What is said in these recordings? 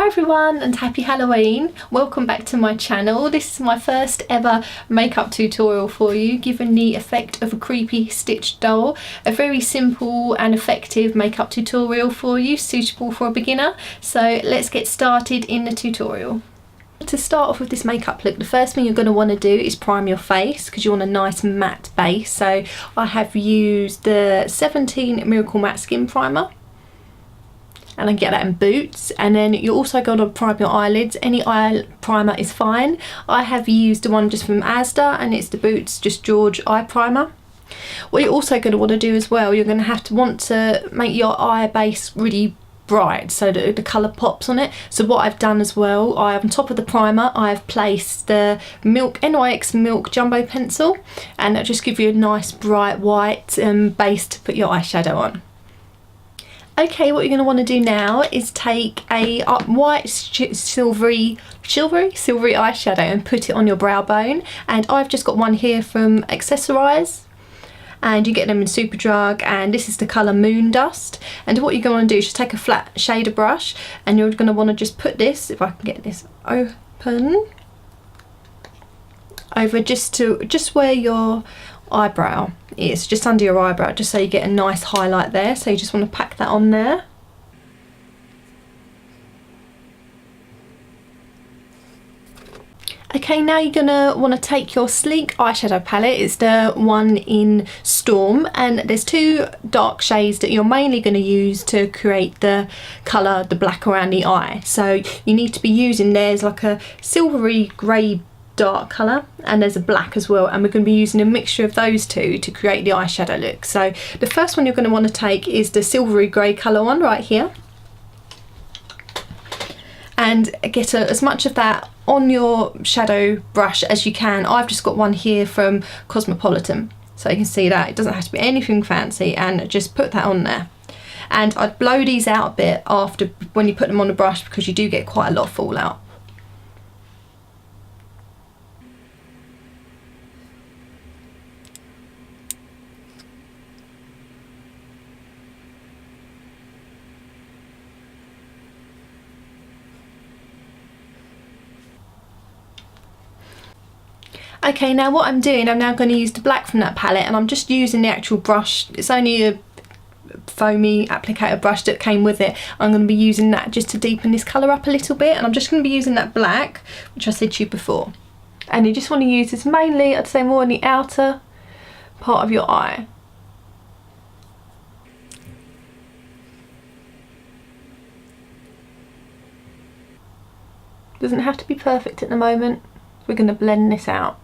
Hi everyone and happy Halloween. Welcome back to my channel. This is my first ever makeup tutorial for you, given the effect of a creepy stitched doll. A very simple and effective makeup tutorial for you, suitable for a beginner. So let's get started in the tutorial. To start off with this makeup look, the first thing you're going to want to do is prime your face because you want a nice matte base. So I have used the 17 Miracle Matte Skin Primer. And I get that in Boots. And then you're also going to prime your eyelids. Any eye primer is fine. I have used the one just from Asda and it's the Boots just George eye primer. What you're also going to want to do as well, you're going to want to make your eye base really bright so that the colour pops on it. So what I've done as well, on top of the primer I've placed the NYX Milk Jumbo Pencil, and that just gives you a nice bright white base to put your eyeshadow on. Okay, what you're going to want to do now is take a white silvery eyeshadow and put it on your brow bone. And I've just got one here from Accessorise, and you get them in Superdrug, and this is the colour Moondust. And what you're going to want to do is just take a flat shader brush, and you're going to want to just put this, if I can get this open, over just where your eyebrow is, just under your eyebrow, just so you get a nice highlight there. So you just want to pack that on there. Okay, now you're gonna want to take your sleek eyeshadow palette. It's the one in Storm, and there's two dark shades that you're mainly going to use to create the colour, the black around the eye. So you need to be using, there's like a silvery grey dark colour and there's a black as well, and we're going to be using a mixture of those two to create the eyeshadow look. So the first one you're going to want to take is the silvery grey colour one right here, and get as much of that on your shadow brush as you can. I've just got one here from Cosmopolitan, so you can see that it doesn't have to be anything fancy, and just put that on there. And I'd blow these out a bit after when you put them on the brush, because you do get quite a lot of fallout. Okay, now what I'm doing, I'm now going to use the black from that palette, and I'm just using the actual brush. It's only a foamy applicator brush that came with it. I'm going to be using that just to deepen this colour up a little bit, and I'm just going to be using that black, which I said to you before. And you just want to use this mainly, I'd say, more in the outer part of your eye. Doesn't have to be perfect at the moment. We're going to blend this out.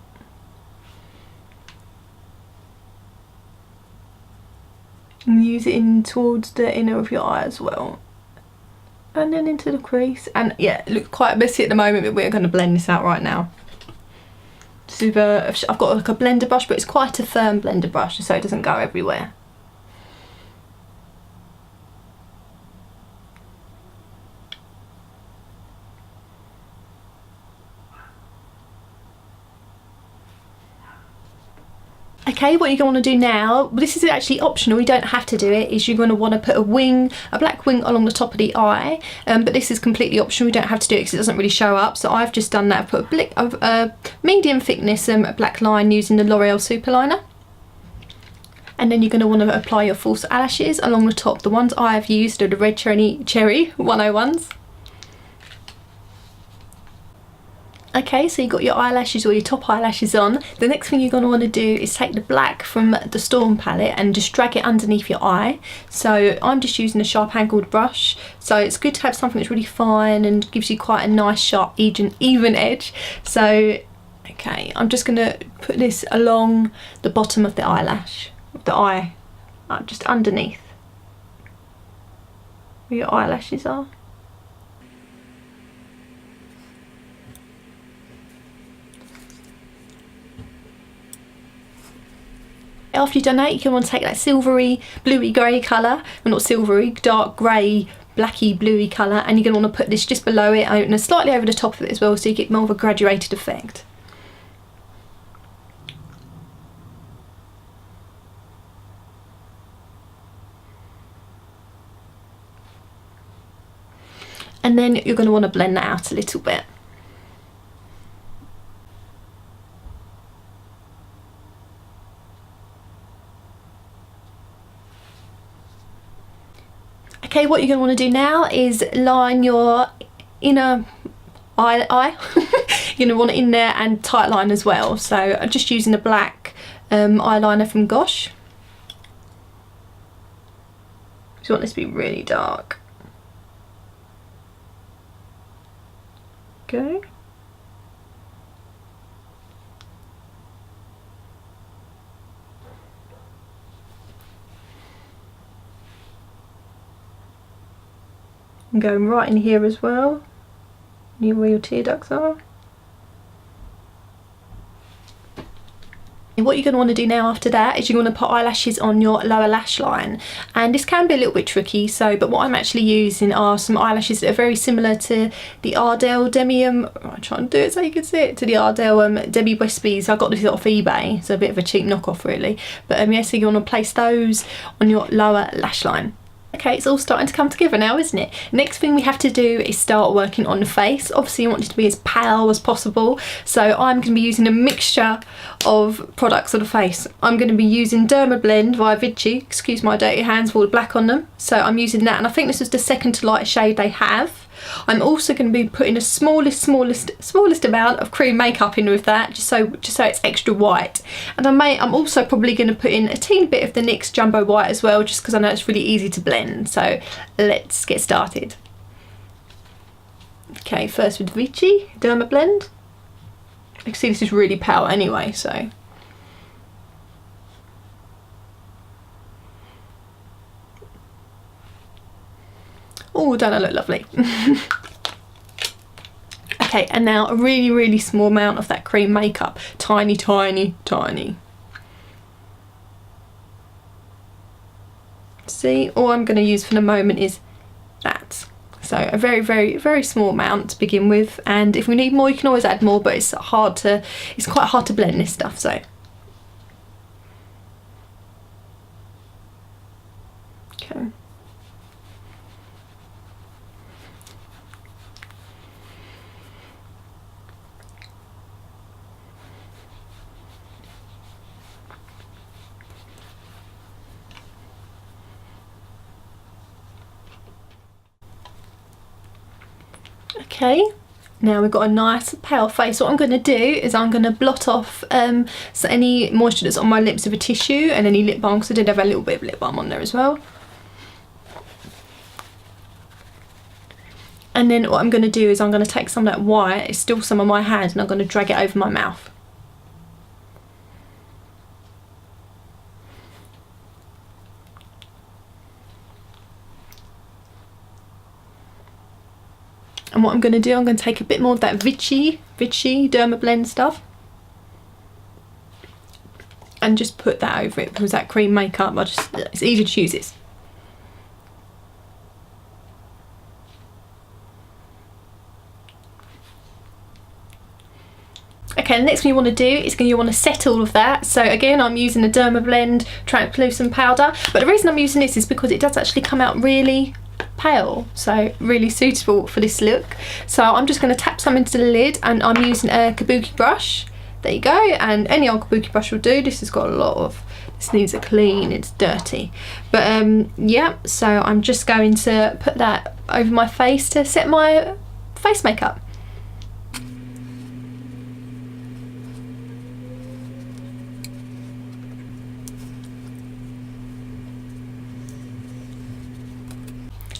And use it in towards the inner of your eye as well, and then into the crease. And yeah, it looks quite messy at the moment, but we're going to blend this out right now. I've got like a blender brush, but it's quite a firm blender brush so it doesn't go everywhere. Okay, what you're going to want to do now, this is actually optional, you don't have to do it, is you're going to want to put a black wing along the top of the eye, but this is completely optional, you don't have to do it because it doesn't really show up. So I've just done that. I've put a medium thickness black line using the Loreal superliner. And then you're going to want to apply your false eyelashes along the top. The ones I have used are the Red Cherry 101s. Okay, so you've got your eyelashes or your top eyelashes on. The next thing you're going to want to do is take the black from the Storm palette and just drag it underneath your eye. So I'm just using a sharp angled brush, so it's good to have something that's really fine and gives you quite a nice sharp even edge. So okay, I'm just going to put this along the bottom of the eyelash, the eye, just underneath where your eyelashes are. After you've done that, you can want to take that silvery bluey grey colour, well, not silvery, dark grey blacky bluey colour, and you're going to want to put this just below it and slightly over the top of it as well, so you get more of a graduated effect. and then you're going to want to blend that out a little bit. Okay, what you're going to want to do now is line your inner eye. You're going to want it in there and tight line as well. So I'm just using a black eyeliner from Gosh. So you want this to be really dark. Okay. I'm going right in here as well, near where your tear ducts are. And what you're going to want to do now after that is you're going to put eyelashes on your lower lash line, and this can be a little bit tricky, but what I'm actually using are some eyelashes that are very similar to the Ardell Demi, I'm trying to do it so you can see it, to the Ardell Demi Wispies. I got this off eBay, so a bit of a cheap knockoff really, but yeah, so you want to place those on your lower lash line. Okay, it's all starting to come together now, isn't it? Next thing we have to do is start working on the face. Obviously you want it to be as pale as possible, so I'm going to be using a mixture of products on the face. I'm going to be using Dermablend by Vichy, excuse my dirty hands for all the black on them, so I'm using that, and I think this is the second to light shade they have. I'm also going to be putting the smallest amount of cream makeup in with that, just so it's extra white. And I'm also probably going to put in a teeny bit of the NYX Jumbo White as well, just because I know it's really easy to blend. So let's get started. Okay, first with Vichy Dermablend. You can see this is really pale anyway, so. Oh, don't I look lovely? Okay, and now a really small amount of that cream makeup. Tiny. See, all I'm going to use for the moment is that. So a very small amount to begin with, and if we need more you can always add more, but it's quite hard to blend this stuff, so. Okay. Okay, now we've got a nice pale face. What I'm going to do is I'm going to blot off so any moisture that's on my lips with a tissue, and any lip balm, because I did have a little bit of lip balm on there as well. And then what I'm going to do is I'm going to take some of that white, it's still some on my hand, and I'm going to drag it over my mouth. And what I'm going to do, I'm going to take a bit more of that Vichy Dermablend stuff and just put that over it, because that cream makeup, it's easy to use this. Okay, the next thing you want to do is you want to set all of that. So again, I'm using the Dermablend translucent powder, but the reason I'm using this is because it does actually come out really pale, so really suitable for this look. So I'm just going to tap some into the lid, and I'm using a kabuki brush. There you go, and any old kabuki brush will do. This has got a lot of, this needs a clean, it's dirty, but yeah, so I'm just going to put that over my face to set my face makeup.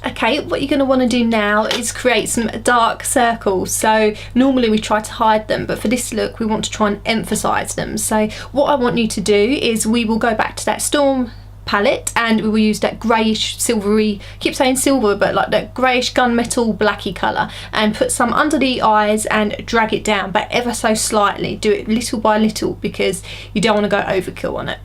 Okay, what you're going to want to do now is create some dark circles. So normally we try to hide them, but for this look we want to try and emphasize them. So what I want you to do is we will go back to that Storm palette, and we will use that greyish silvery, I keep saying silver, but like that greyish gunmetal blacky colour, and put some under the eyes and drag it down, but ever so slightly. Do it little by little, because you don't want to go overkill on it.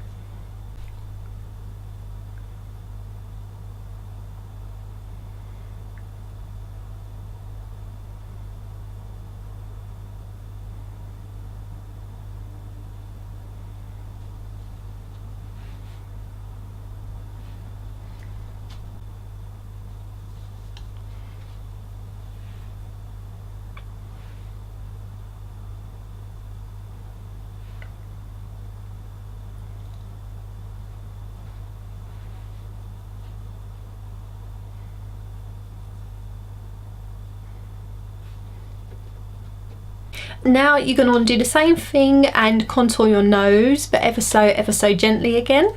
Now you're going to want to do the same thing and contour your nose, but ever so gently again.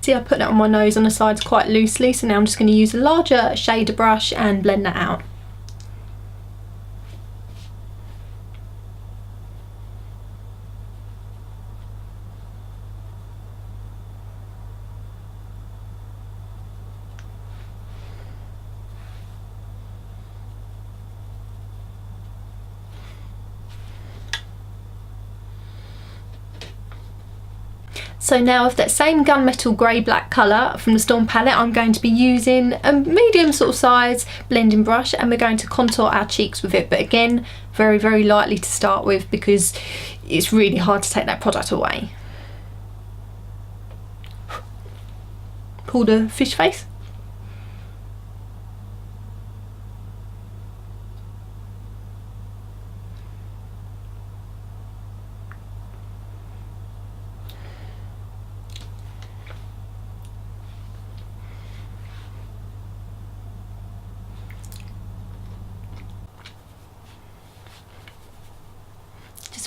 See, I put that on my nose on the sides quite loosely, so now I'm just going to use a larger shader brush and blend that out. So now with that same gunmetal grey black colour from the Storm palette, I'm going to be using a medium sort of size blending brush, and we're going to contour our cheeks with it, but again very lightly to start with because it's really hard to take that product away. Pull the fish face.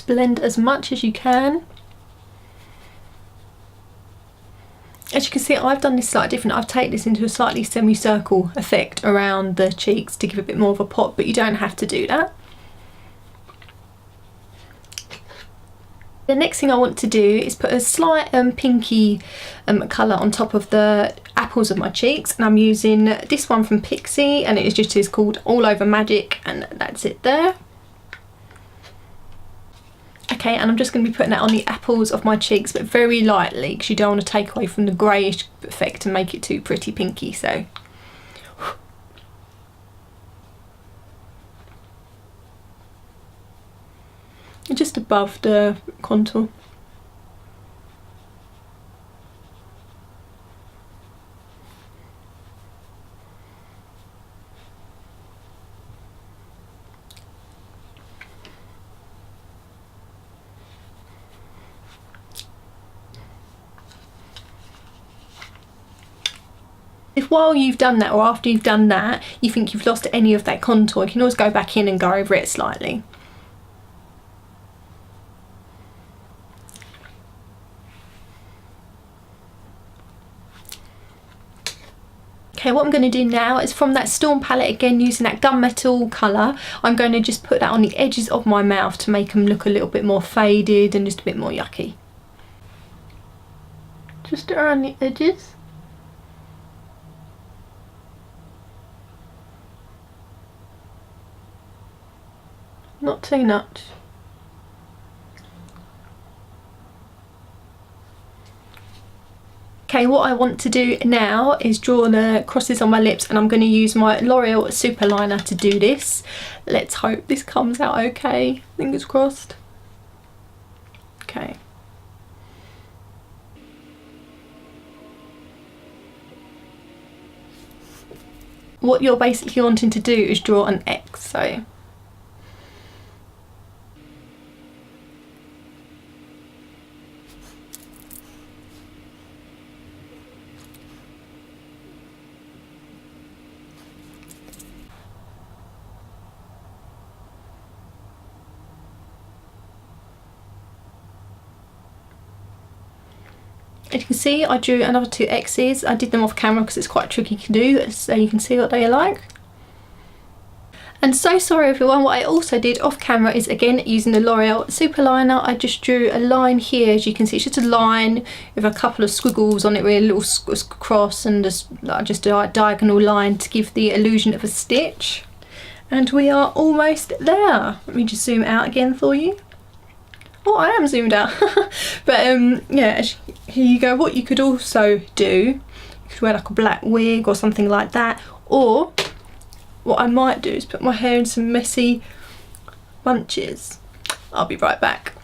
Blend as much as you can. As you can see, I've done this slightly different. I've taken this into a slightly semicircle effect around the cheeks to give a bit more of a pop, but you don't have to do that. The next thing I want to do is put a slight pinky colour on top of the apples of my cheeks, and I'm using this one from Pixi, and it is called All Over Magic, and that's it there. Okay, and I'm just going to be putting that on the apples of my cheeks, but very lightly because you don't want to take away from the greyish effect and make it too pretty pinky. So just above the contour. If while you've done that or after you've done that you think you've lost any of that contour, you can always go back in and go over it slightly. Okay, what I'm going to do now is from that Storm palette, again using that gunmetal colour, I'm going to just put that on the edges of my mouth to make them look a little bit more faded and just a bit more yucky. Just around the edges. Not too much. Okay, what I want to do now is draw the crosses on my lips, and I'm going to use my Loreal superliner to do this. Let's hope this comes out okay. Fingers crossed. Okay. What you're basically wanting to do is draw an X, so as you can see, I drew another 2 X's. I did them off camera because it's quite tricky to do, so you can see what they are like. And so sorry everyone, what I also did off camera is again using the L'Oreal superliner. I just drew a line here, as you can see, it's just a line with a couple of squiggles on it, with a little cross, and just a diagonal line to give the illusion of a stitch. And we are almost there. Let me just zoom out again for you. Oh, I am zoomed out. But yeah, here you go. What you could also do, you could wear like a black wig or something like that, or what I might do is put my hair in some messy bunches. I'll be right back.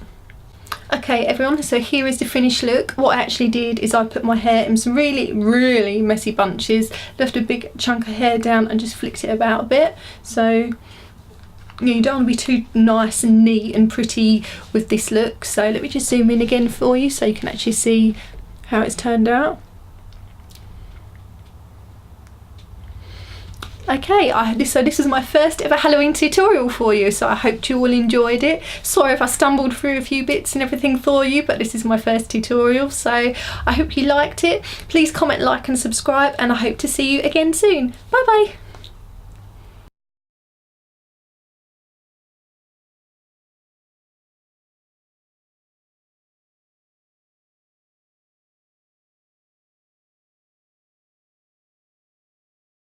Okay everyone, so here is the finished look. What I actually did is I put my hair in some really messy bunches, left a big chunk of hair down and just flicked it about a bit. So you don't want to be too nice and neat and pretty with this look. So let me just zoom in again for you so you can actually see how it's turned out. Okay, so this is my first ever Halloween tutorial for you, so I hope you all enjoyed it. Sorry if I stumbled through a few bits and everything for you, but this is my first tutorial, so I hope you liked it. Please comment, like and subscribe, and I hope to see you again soon. Bye bye.